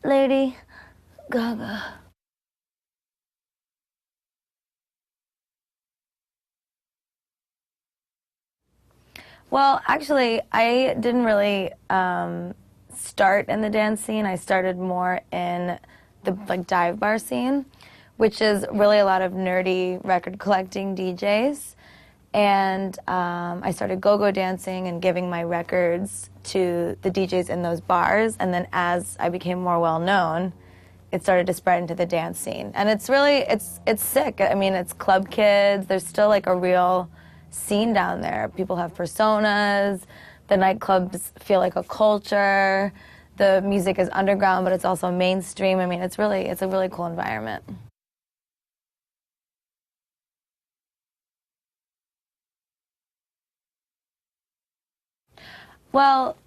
Lady Gaga. Well, actually, I didn't really start in the dance scene. I started more in the like dive bar scene, which is really a lot of nerdy record collecting DJs. And I started go-go dancing and giving my records to the DJs in those bars. And then as I became more well-known, it started to spread into the dance scene. And it's really, it's sick. I mean, it's club kids. There's still like a real scene down there. People have personas. The nightclubs feel like a culture. The music is underground, but it's also mainstream. I mean, it's a really cool environment. Well,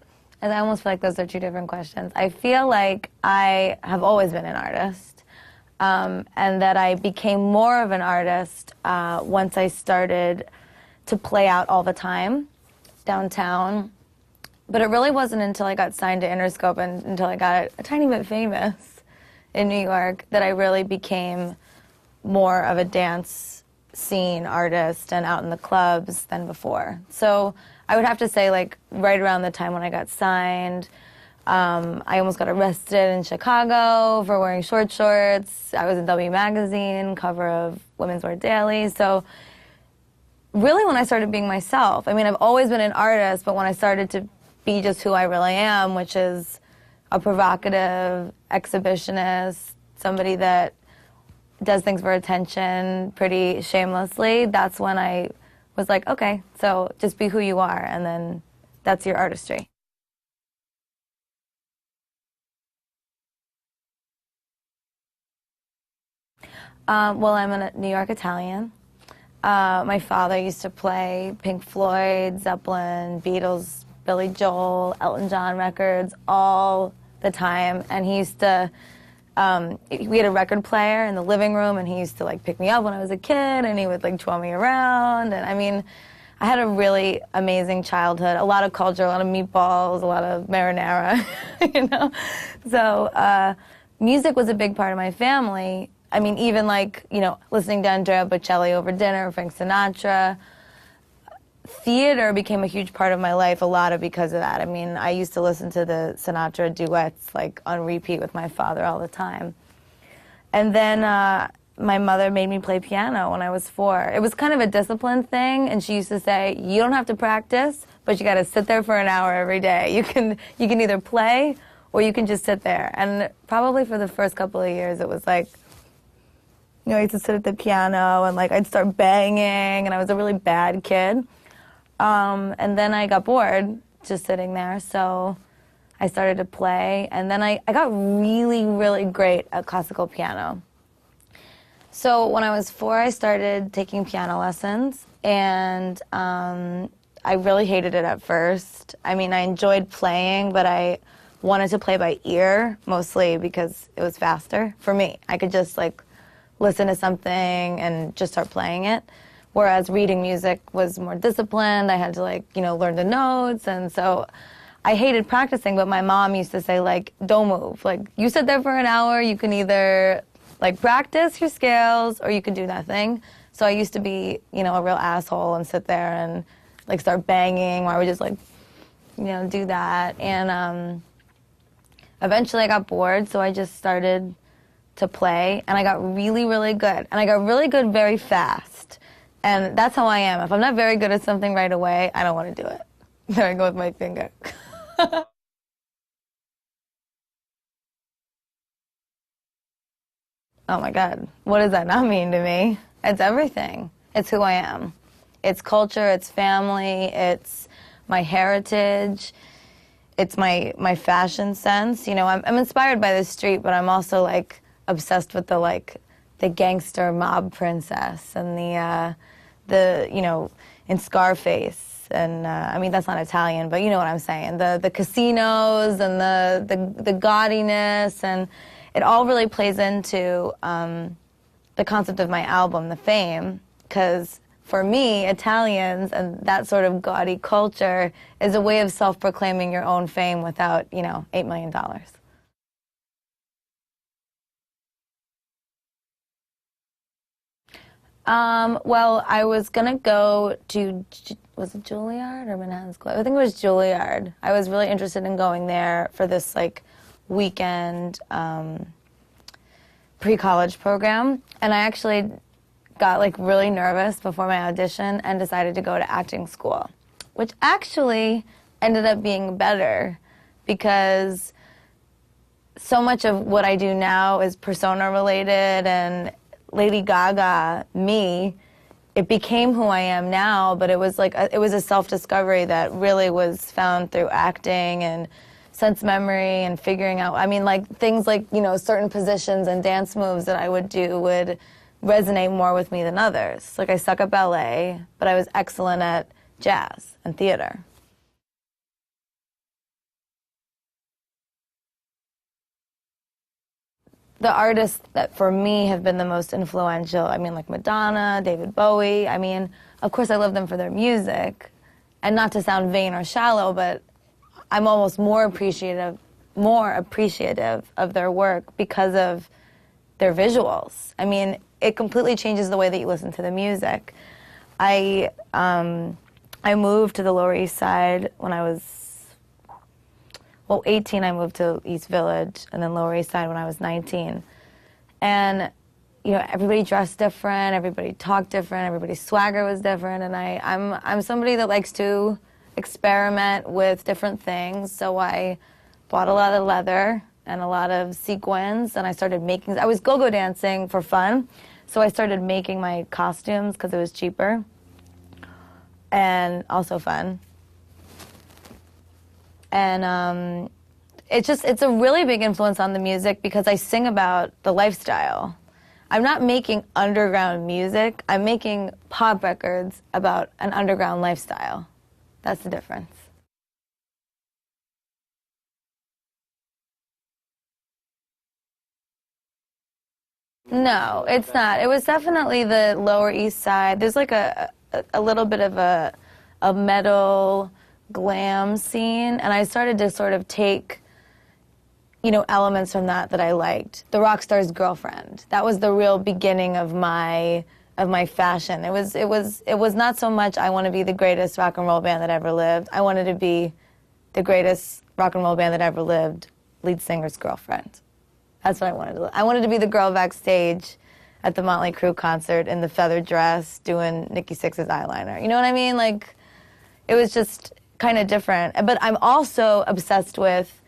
and I almost feel like those are two different questions. I feel like I have always been an artist, and that I became more of an artist once I started to play out all the time downtown. But it really wasn't until I got signed to Interscope and until I got a tiny bit famous in New York that I really became more of a dance scene artist and out in the clubs than before. So I would have to say, like, right around the time when I got signed, I almost got arrested in Chicago for wearing short shorts. I was in W Magazine, cover of Women's Wear Daily. So really when I started being myself, I mean, I've always been an artist, but when I started to be just who I really am, which is a provocative exhibitionist, somebody that does things for attention pretty shamelessly, that's when I was like, okay, so just be who you are, and then that's your artistry. Well, I'm a New York Italian. My father used to play Pink Floyd, Zeppelin, Beatles, Billy Joel, Elton John records all the time, and he used to we had a record player in the living room, and he used to like pick me up when I was a kid, and he would like twirl me around. And I mean, I had a really amazing childhood. A lot of culture, a lot of meatballs, a lot of marinara, you know. So music was a big part of my family. I mean, even like, you know, listening to Andrea Bocelli over dinner, Frank Sinatra. Theater became a huge part of my life, a lot of because of that. I mean, I used to listen to the Sinatra duets like on repeat with my father all the time. And then my mother made me play piano when I was 4. It was kind of a discipline thing, and she used to say, you don't have to practice, but you got to sit there for an hour every day. You can either play or you can just sit there. And probably for the first couple of years, it was like, you know, I used to sit at the piano and like I'd start banging, and I was a really bad kid. And then I got bored just sitting there, so I started to play, and then I got really, really great at classical piano. So when I was 4, I started taking piano lessons, and I really hated it at first. I mean, I enjoyed playing, but I wanted to play by ear, mostly because it was faster for me. I could just like listen to something and just start playing it. Whereas reading music was more disciplined. I had to like, you know, learn the notes. And so I hated practicing, but my mom used to say like, don't move. Like, you sit there for an hour, you can either like practice your scales or you can do nothing. So I used to be, you know, a real asshole and sit there and like start banging, or I would just like, you know, do that. And eventually I got bored, so I just started to play, and I got really, really good. And I got really good very fast. And that's how I am. If I'm not very good at something right away, I don't want to do it. There I go with my finger. Oh my God, what does that not mean to me? It's everything. It's who I am. It's culture, it's family, it's my heritage, it's my fashion sense. You know, I'm inspired by the street, but I'm also like obsessed with the gangster mob princess and the you know, in Scarface. And I mean, that's not Italian, but you know what I'm saying. The casinos and the gaudiness, and it all really plays into the concept of my album, The Fame, because for me, Italians and that sort of gaudy culture is a way of self-proclaiming your own fame without, you know, $8 million. Well, I was gonna go to, was it Juilliard or Manhattan School? I think it was Juilliard. I was really interested in going there for this like weekend pre-college program, and I actually got like really nervous before my audition and decided to go to acting school, which actually ended up being better because so much of what I do now is persona related, and Lady Gaga, me, it became who I am now, but it was like it was a self-discovery that really was found through acting and sense memory and figuring out, I mean, like things like, you know, certain positions and dance moves that I would do would resonate more with me than others. Like I suck at ballet, but I was excellent at jazz and theater. The artists that for me have been the most influential, I mean, like Madonna, David Bowie. I mean, of course I love them for their music, and not to sound vain or shallow, but I'm almost more appreciative of their work because of their visuals. I mean, it completely changes the way that you listen to the music. I moved to the Lower East Side when I was, well, 18, I moved to East Village, and then Lower East Side when I was 19. And, you know, everybody dressed different, everybody talked different, everybody's swagger was different, and I'm somebody that likes to experiment with different things, so I bought a lot of leather and a lot of sequins, and I started making, I was go-go dancing for fun, so I started making my costumes because it was cheaper and also fun. And it's a really big influence on the music because I sing about the lifestyle. I'm not making underground music, I'm making pop records about an underground lifestyle. That's the difference. No, it's not. It was definitely the Lower East Side. There's like a little bit of a metal glam scene, and I started to sort of take, you know, elements from that I liked. The rock star's girlfriend. That was the real beginning of my fashion. It was not so much I want to be the greatest rock and roll band that ever lived. I wanted to be the greatest rock and roll band that ever lived, lead singer's girlfriend. That's what I wanted to. I wanted to be the girl backstage at the Motley Crue concert in the feather dress doing Nikki Sixx's eyeliner. You know what I mean? Like, it was just kind of different. But I'm also obsessed with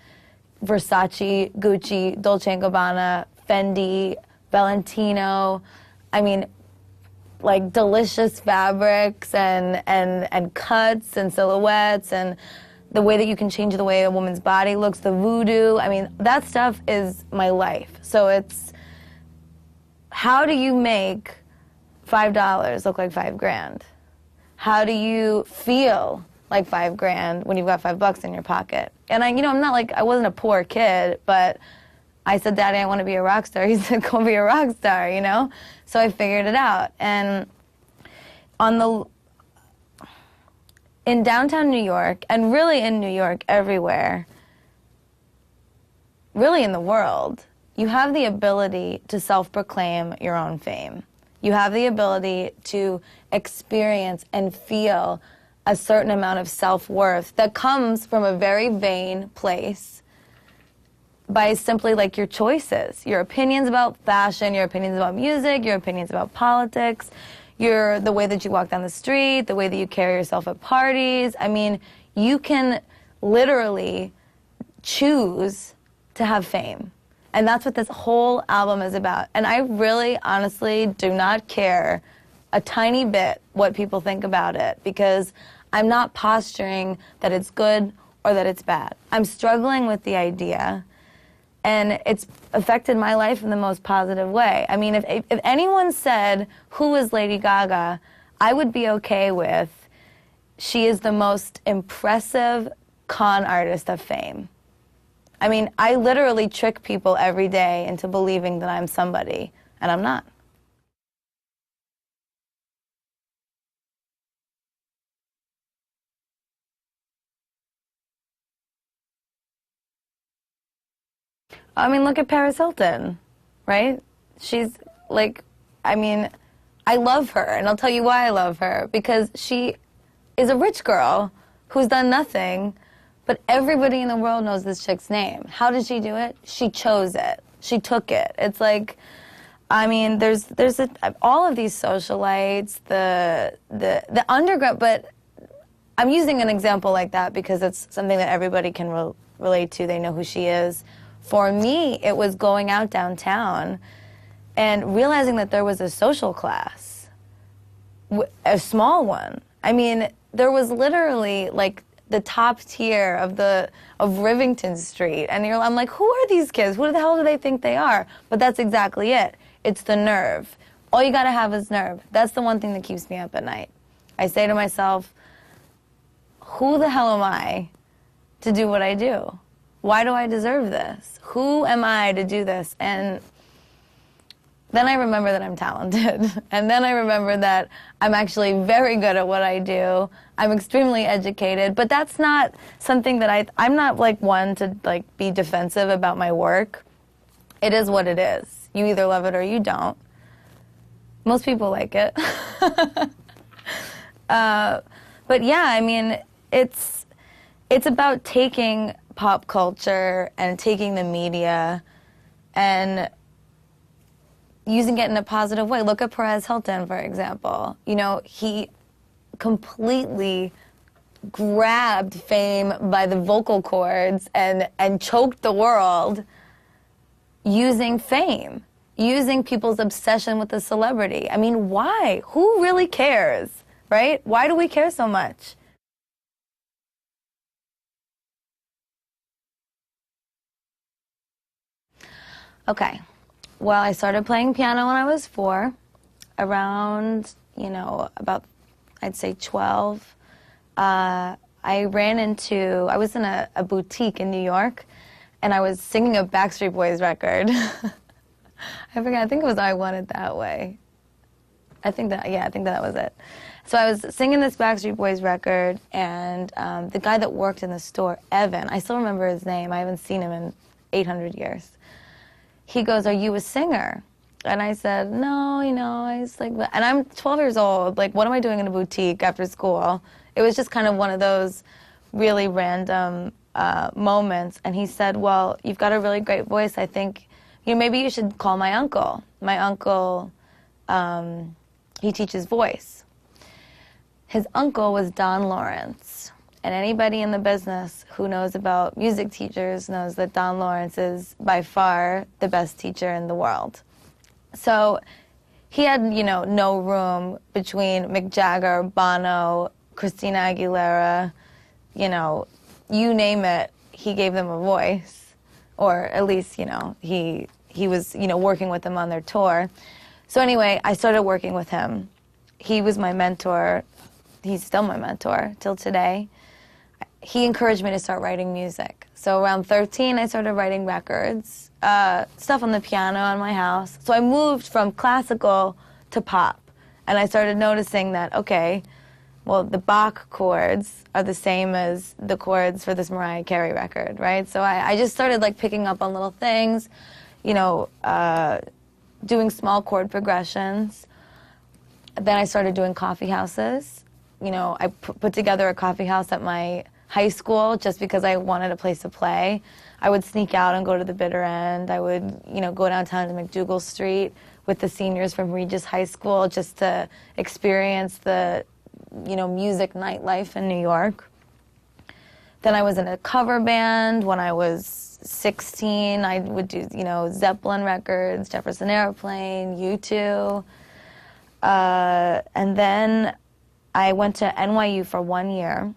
Versace, Gucci, Dolce & Gabbana, Fendi, Valentino. I mean, like delicious fabrics and cuts and silhouettes and the way that you can change the way a woman's body looks, the voodoo. I mean, that stuff is my life. So it's, how do you make $5 look like $5 grand? How do you feel like $5 grand when you've got $5 in your pocket? And I'm not like, I wasn't a poor kid, but I said, Daddy, I want to be a rock star. He said, go be a rock star, you know? So I figured it out. And in downtown New York, and really in New York everywhere, really in the world, you have the ability to self-proclaim your own fame. You have the ability to experience and feel a certain amount of self-worth that comes from a very vain place by simply like your choices, your opinions about fashion, your opinions about music, your opinions about politics, the way that you walk down the street, the way that you carry yourself at parties. I mean, you can literally choose to have fame. And that's what this whole album is about. And I really, honestly, do not care a tiny bit what people think about it, because I'm not posturing that it's good or that it's bad. I'm struggling with the idea, and it's affected my life in the most positive way. I mean, if anyone said, who is Lady Gaga, I would be okay with, she is the most impressive con artist of fame. I mean, I literally trick people every day into believing that I'm somebody, and I'm not. I mean, look at Paris Hilton, right? She's like, I mean, I love her, and I'll tell you why I love her. Because she is a rich girl who's done nothing, but everybody in the world knows this chick's name. How did she do it? She chose it. She took it. It's like, I mean, there's all of these socialites, the underground, but I'm using an example like that because it's something that everybody can relate to. They know who she is. For me, it was going out downtown and realizing that there was a social class, a small one. I mean, there was literally like the top tier of Rivington Street, and I'm like, who are these kids? Who the hell do they think they are? But that's exactly it. It's the nerve. All you gotta have is nerve. That's the one thing that keeps me up at night. I say to myself, who the hell am I to do what I do? Why do I deserve this? Who am I to do this? And then I remember that I'm talented. And then I remember that I'm actually very good at what I do. I'm extremely educated, but that's not something that I'm not like one to like be defensive about my work. It is what it is. You either love it or you don't. Most people like it. But yeah, I mean, it's about taking pop culture and taking the media and using it in a positive way. Look at Perez Hilton, for example. You know, he completely grabbed fame by the vocal cords and choked the world using fame, using people's obsession with the celebrity. I mean, why? Who really cares, right? Why do we care so much? Okay. Well, I started playing piano when I was 4, around, you know, about, I'd say 12. I was in a boutique in New York, and I was singing a Backstreet Boys record. I forgot, I think it was I Want It That Way. I think that was it. So I was singing this Backstreet Boys record, and the guy that worked in the store, Evan, I still remember his name, I haven't seen him in 800 years. He goes, "Are you a singer?" And I said, "No, you know," I was like, and I'm 12 years old, like, what am I doing in a boutique after school? It was just kind of one of those really random moments. And he said, "Well, you've got a really great voice. I think, you know, maybe you should call my uncle. My uncle, he teaches voice." His uncle was Don Lawrence. And anybody in the business who knows about music teachers knows that Don Lawrence is by far the best teacher in the world. So he had, you know, no room between Mick Jagger, Bono, Christina Aguilera, you know, you name it, he gave them a voice. Or at least, you know, he was, you know, working with them on their tour. So anyway, I started working with him. He was my mentor. He's still my mentor till today. He encouraged me to start writing music. So around 13, I started writing records, stuff on the piano in my house. So I moved from classical to pop. And I started noticing that, okay, well, the Bach chords are the same as the chords for this Mariah Carey record, right? So I just started like picking up on little things, you know, doing small chord progressions. Then I started doing coffee houses. You know, I put together a coffee house at my high school just because I wanted a place to play. I would sneak out and go to the bitter end. I would, you know, go downtown to McDougal Street with the seniors from Regis High School just to experience the, you know, music nightlife in New York. Then I was in a cover band when I was 16. I would do, you know, Zeppelin records, Jefferson Airplane, U2. And then I went to NYU for 1 year.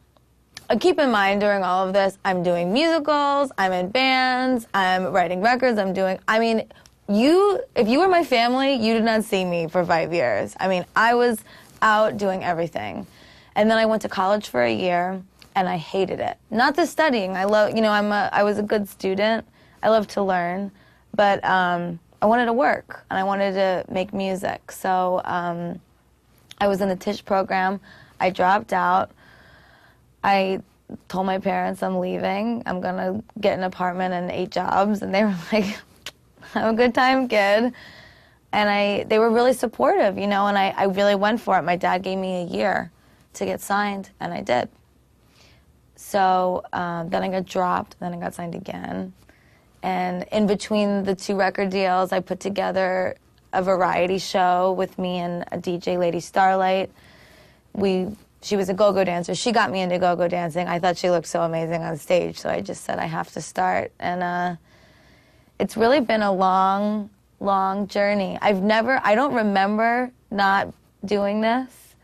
Keep in mind, during all of this, I'm doing musicals, I'm in bands, I'm writing records, I mean, if you were my family, you did not see me for 5 years. I mean, I was out doing everything. And then I went to college for a year, and I hated it. Not the studying. I love, you know, I was a good student. I love to learn. But I wanted to work, and I wanted to make music. So I was in the Tisch program. I dropped out. I told my parents I'm leaving. I'm going to get an apartment and 8 jobs. And they were like, have a good time, kid. And they were really supportive, you know, and I really went for it. My dad gave me a year to get signed, and I did. So then I got dropped, then I got signed again. And in between the 2 record deals, I put together a variety show with me and a DJ, Lady Starlight. She was a go-go dancer. She got me into go-go dancing. I thought she looked so amazing on stage, so I just said I have to start. And it's really been a long, long journey. I don't remember not doing this.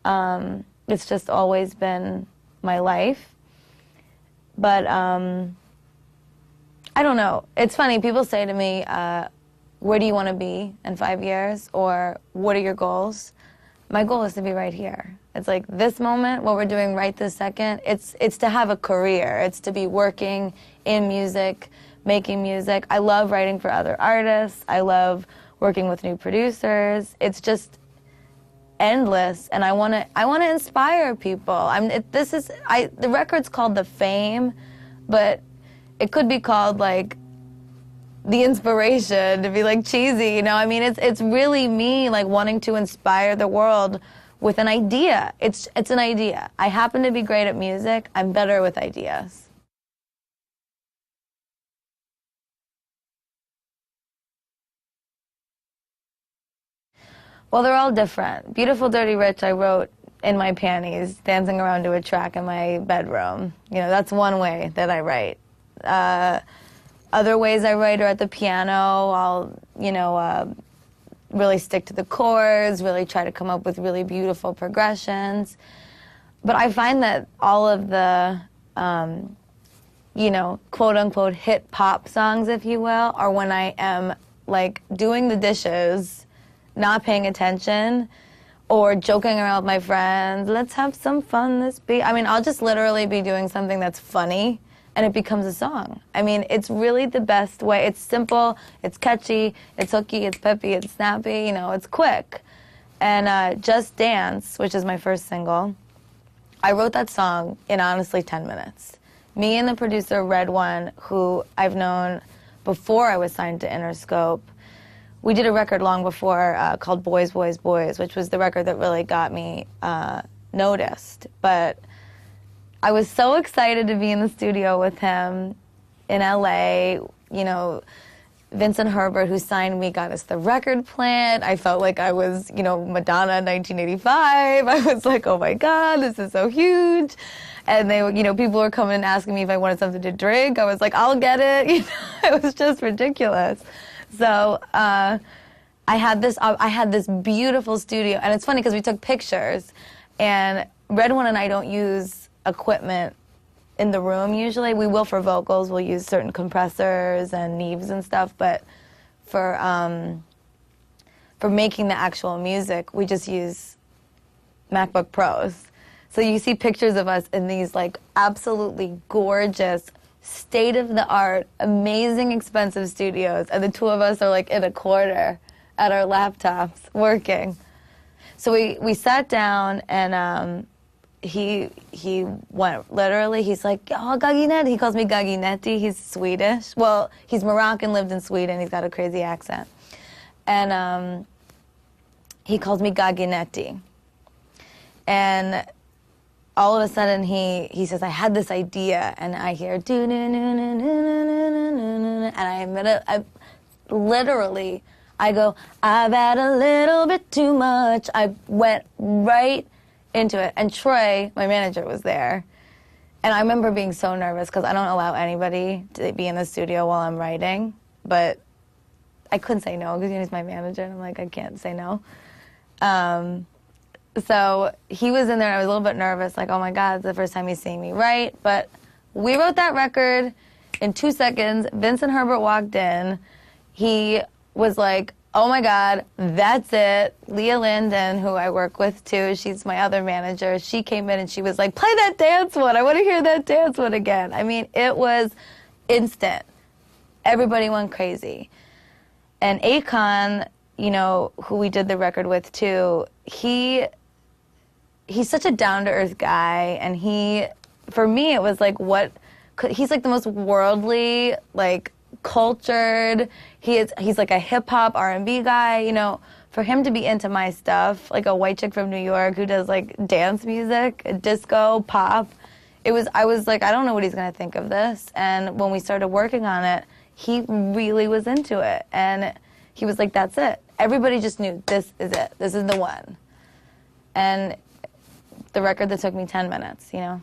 It's just always been my life. But I don't know. It's funny. People say to me, where do you want to be in 5 years? Or what are your goals? My goal is to be right here. It's like this moment, what we're doing right this second, it's to have a career. It's to be working in music, making music. I love writing for other artists. I love working with new producers. It's just endless, and I want to inspire people. The record's called The Fame, but it could be called like The Inspiration, to be like cheesy, you know. I mean, it's really me like wanting to inspire the world with an idea. It's an idea. I happen to be great at music. I'm better with ideas. Well, they're all different. Beautiful, Dirty, Rich, I wrote in my panties, dancing around to a track in my bedroom. You know, that's one way that I write. Other ways I write are at the piano. I'll, really stick to the chords, really try to come up with really beautiful progressions. But I find that all of the, quote-unquote hit pop songs, if you will, are when I am, like, doing the dishes, not paying attention, or joking around with my friends. Let's have some fun this beat. I mean, I'll just literally be doing something that's funny, and it becomes a song. I mean, it's really the best way. It's simple, it's catchy, it's hooky, it's peppy, it's snappy, it's quick. And Just Dance, which is my first single, I wrote that song in honestly 10 minutes. Me and the producer, Red One, who I've known before I was signed to Interscope, we did a record long before called Boys, Boys, Boys, which was the record that really got me noticed. But I was so excited to be in the studio with him in LA. Vincent Herbert, who signed me, got us the record plant. I felt like I was, Madonna in 1985. I was like, oh my God, this is so huge. And they, people were coming and asking me if I wanted something to drink. I was like, I'll get it. It was just ridiculous. So I had this beautiful studio, and it's funny because we took pictures, and Red One and I don't use equipment in the room usually. We will for vocals. We'll use certain compressors and Neves and stuff, but for making the actual music, we just use MacBook Pros. So you see pictures of us in these like absolutely gorgeous, state-of-the-art, amazing, expensive studios, and the two of us are like in a corner at our laptops working. So we sat down, and he went, literally, he's like, oh, Gaginetti. He calls me Gaginetti. He's Swedish. Well, he's Moroccan, lived in Sweden. He's got a crazy accent. And he calls me Gaginetti. And all of a sudden, he says, I had this idea, and I hear, and I literally, I go, I've had a little bit too much. I went right into it, and Troy, my manager, was there. And I remember being so nervous, because I don't allow anybody to be in the studio while I'm writing, but I couldn't say no, because he's my manager, and I'm like, I can't say no. So he was in there, and I was a little bit nervous, like, oh my God, it's the first time he's seeing me write. But we wrote that record in 2 seconds. Vincent Herbert walked in. He was like, oh my God, that's it. Leah Linden, who I work with too, she's my other manager, she came in and she was like, play that dance one. I want to hear that dance one again. I mean, it was instant. Everybody went crazy. And Akon, who we did the record with too, he's such a down-to-earth guy, and for me, it was like he's like the most worldly, like, cultured. He's like a hip hop R&B guy, you know. For him to be into my stuff, like a white chick from New York who does like dance music, disco, pop, I was like, I don't know what he's gonna think of this. And when we started working on it, he really was into it. And he was like, that's it. Everybody just knew this is it. This is the one. And the record that took me 10 minutes, you know.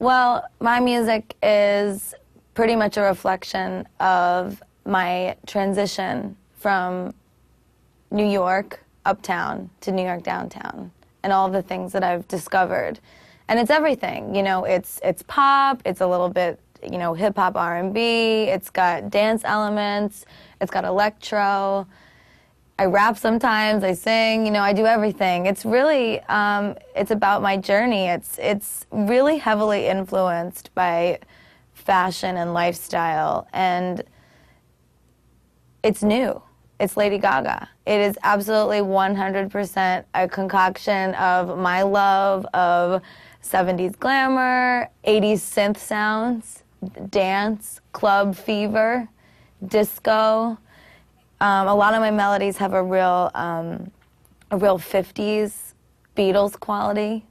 Well, my music is pretty much a reflection of my transition from New York uptown to New York downtown and all the things that I've discovered. And it's everything, you know, it's pop, it's a little bit, you know, hip hop R&B, it's got dance elements, it's got electro. I rap sometimes, I sing, you know, I do everything. It's really, it's about my journey. It's really heavily influenced by fashion and lifestyle, and it's new. It's Lady Gaga. It is absolutely 100% a concoction of my love of 70s glamour, 80s synth sounds, dance, club fever, disco. A lot of my melodies have a real 50s Beatles quality.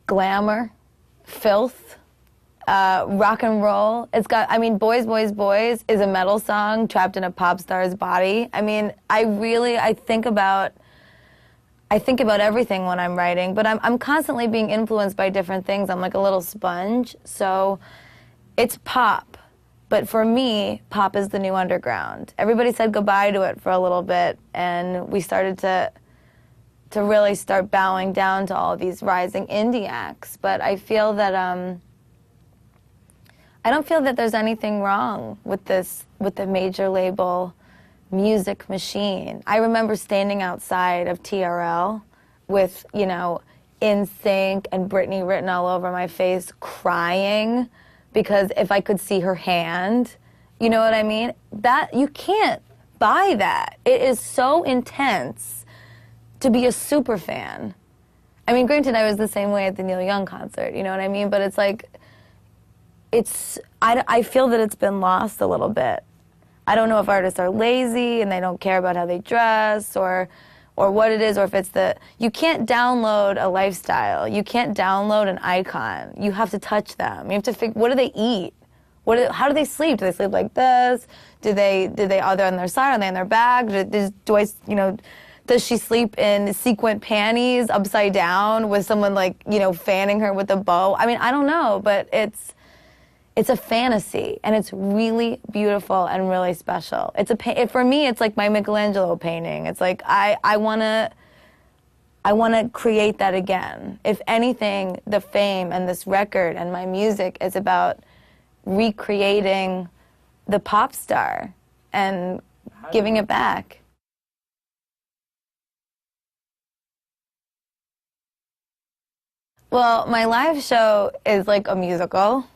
Glamour, filth, rock and roll. It's got, I mean, Boys, Boys, Boys is a metal song trapped in a pop star's body. I mean, I think about everything when I'm writing, but I'm constantly being influenced by different things. I'm like a little sponge. So it's pop. But for me, pop is the new underground. Everybody said goodbye to it for a little bit, and we started to really start bowing down to all these rising indie acts. But I feel that I don't feel that there's anything wrong with the major label music machine. I remember standing outside of TRL with, you know, NSYNC and Britney written all over my face, crying because if I could see her hand, you know what I mean? That, you can't buy that. It is so intense to be a super fan. I mean, granted, I was the same way at the Neil Young concert, you know what I mean? But it's like, I feel that it's been lost a little bit. I don't know if artists are lazy and they don't care about how they dress or what it is, or if it's you can't download a lifestyle. You can't download an icon. You have to touch them. You have to figure, what do they eat? How do they sleep? Do they sleep like this? Are they on their side? Are they on their back? Does she sleep in sequin panties upside down with someone like, you know, fanning her with a bow? I mean, I don't know, but it's a fantasy, and it's really beautiful and really special. For me, it's like my Michelangelo painting. It's like I wanna create that again. If anything, the fame and this record and my music is about recreating the pop star and giving it back. Well, my live show is like a musical.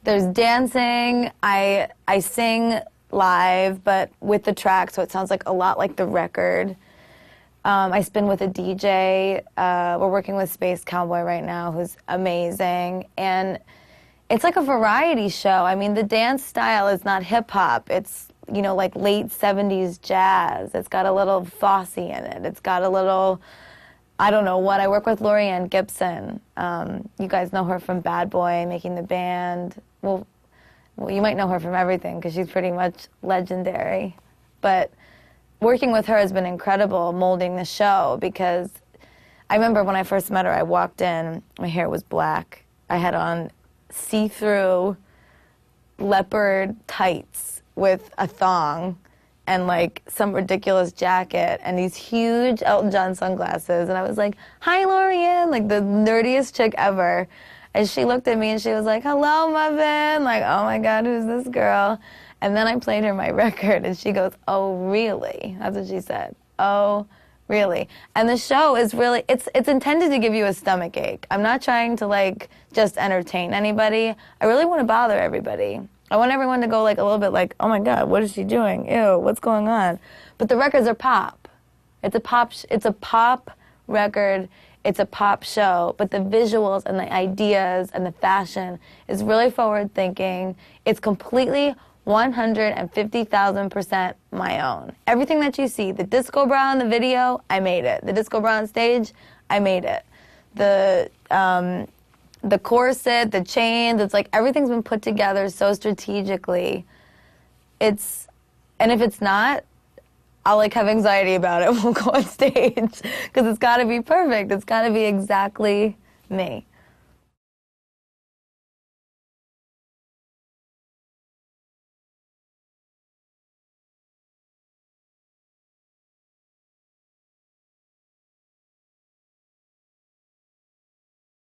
There's dancing, I sing live, but with the track, so it sounds like a lot like the record. I spin with a DJ. We're working with Space Cowboy right now, who's amazing. And it's like a variety show. I mean, the dance style is not hip-hop. It's, you know, like late 70s jazz. It's got a little Fosse in it. It's got a little, I don't know what. I work with Laurieann Gibson. You guys know her from Bad Boy, Making the Band. Well, you might know her from everything because she's pretty much legendary. But working with her has been incredible, molding the show, because I remember when I first met her, I walked in, my hair was black. I had on see-through leopard tights with a thong and like some ridiculous jacket and these huge Elton John sunglasses. And I was like, hi, Laurieann, like the nerdiest chick ever. And she looked at me and she was like, hello, Muffin. Like, oh my God, who's this girl? And then I played her my record and she goes, oh, really? That's what she said. Oh, really? And the show is really, it's intended to give you a stomach ache. I'm not trying to like just entertain anybody. I really want to bother everybody. I want everyone to go like a little bit like, oh my God, what is she doing? Ew, what's going on? But the records are pop. It's a pop record. it's a pop show, but the visuals and the ideas and the fashion is really forward thinking. It's completely 150,000% my own. Everything that you see, the disco bra in the video, I made it. The disco bra on stage, I made it. The corset, the chains, it's like everything's been put together so strategically. And if it's not, I'll like have anxiety about it. We'll go on stage because it's got to be perfect. It's got to be exactly me.